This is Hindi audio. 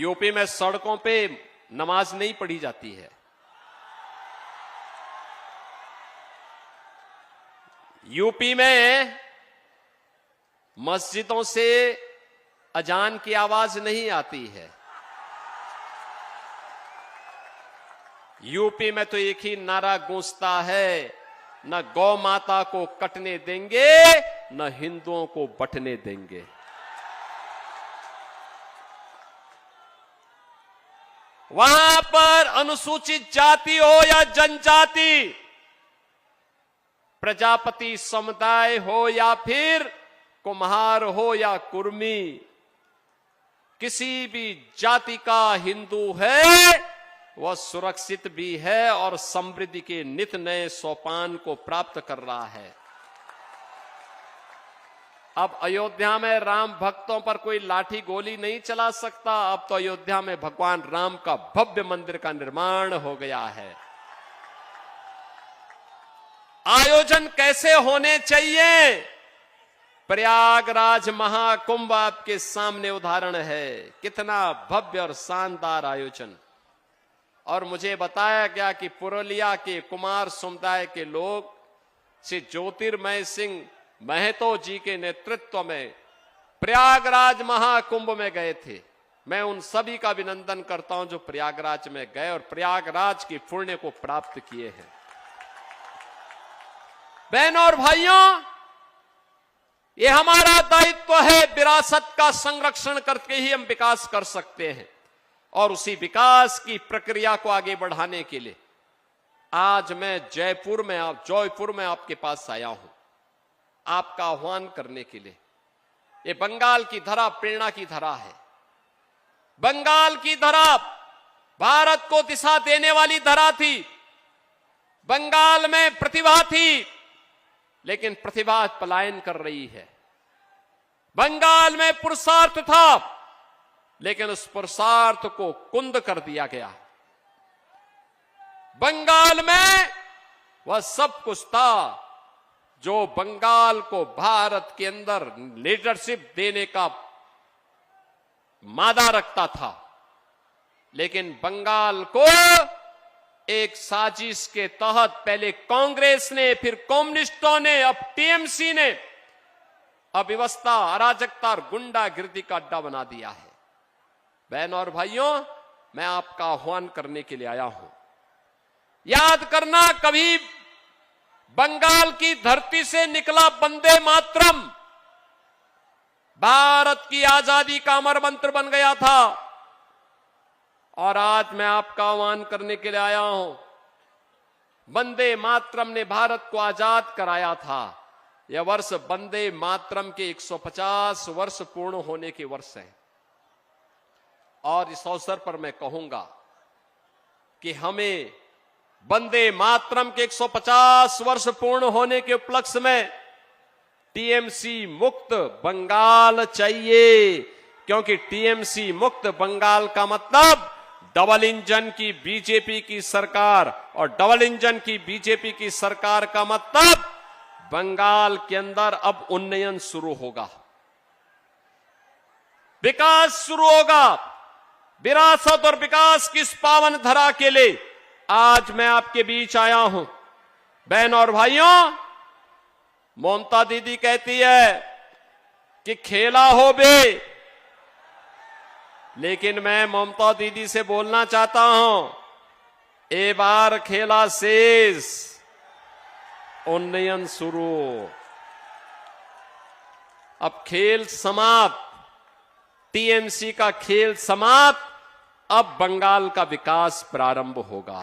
यूपी में सड़कों पे नमाज नहीं पढ़ी जाती है। यूपी में मस्जिदों से अजान की आवाज नहीं आती है। यूपी में तो एक ही नारा गूंजता है, न गौ माता को कटने देंगे, न हिंदुओं को बंटने देंगे। वहां पर अनुसूचित जाति हो या जनजाति, प्रजापति समुदाय हो या फिर कुम्हार हो या कुर्मी, किसी भी जाति का हिंदू है वह सुरक्षित भी है और समृद्धि के नित नए सोपान को प्राप्त कर रहा है। अब अयोध्या में राम भक्तों पर कोई लाठी गोली नहीं चला सकता। अब तो अयोध्या में भगवान राम का भव्य मंदिर का निर्माण हो गया है। आयोजन कैसे होने चाहिए? प्रयागराज महाकुंभ आपके सामने उदाहरण है, कितना भव्य और शानदार आयोजन। और मुझे बताया गया कि पुरुलिया के कुमार समुदाय के लोग श्री ज्योतिर्मय सिंह महतो जी के नेतृत्व में प्रयागराज महाकुंभ में गए थे। मैं उन सभी का अभिनंदन करता हूं जो प्रयागराज में गए और प्रयागराज की पुण्य को प्राप्त किए हैं। बहनों और भाइयों, ये हमारा दायित्व है। विरासत का संरक्षण करके ही हम विकास कर सकते हैं और उसी विकास की प्रक्रिया को आगे बढ़ाने के लिए आज मैं जयपुर में आपके पास आया हूं, आपका आह्वान करने के लिए। ये बंगाल की धरा प्रेरणा की धरा है। बंगाल की धरा भारत को दिशा देने वाली धरा थी। बंगाल में प्रतिभा थी, लेकिन प्रतिभा पलायन कर रही है। बंगाल में पुरुषार्थ था, लेकिन उस पुरुषार्थ को कुंद कर दिया गया। बंगाल में वह सब कुछ था जो बंगाल को भारत के अंदर लीडरशिप देने का मादा रखता था, लेकिन बंगाल को एक साजिश के तहत पहले कांग्रेस ने, फिर कम्युनिस्टों ने, अब टीएमसी ने अव्यवस्था, अराजकता और गुंडागिर्दी का अड्डा बना दिया है। बहनों और भाइयों, मैं आपका आह्वान करने के लिए आया हूं। याद करना, कभी बंगाल की धरती से निकला वंदे मातरम भारत की आजादी का अमर मंत्र बन गया था। और आज मैं आपका आह्वान करने के लिए आया हूं। वंदे मातरम ने भारत को आजाद कराया था। यह वर्ष वंदे मातरम के 150 वर्ष पूर्ण होने के वर्ष है। और इस अवसर पर मैं कहूंगा कि हमें वंदे मातरम के 150 वर्ष पूर्ण होने के उपलक्ष्य में टीएमसी मुक्त बंगाल चाहिए, क्योंकि टीएमसी मुक्त बंगाल का मतलब डबल इंजन की बीजेपी की सरकार, और डबल इंजन की बीजेपी की सरकार का मतलब बंगाल के अंदर अब उन्नयन शुरू होगा, विकास शुरू होगा। विरासत और विकास की इस पावन धरा के लिए आज मैं आपके बीच आया हूं। बहनों और भाइयों, ममता दीदी कहती है कि खेला हो बे, लेकिन मैं ममता दीदी से बोलना चाहता हूं, ए बार खेला शेष, उन्नयन शुरू। अब खेल समाप्त, टीएमसी का खेल समाप्त, अब बंगाल का विकास प्रारंभ होगा।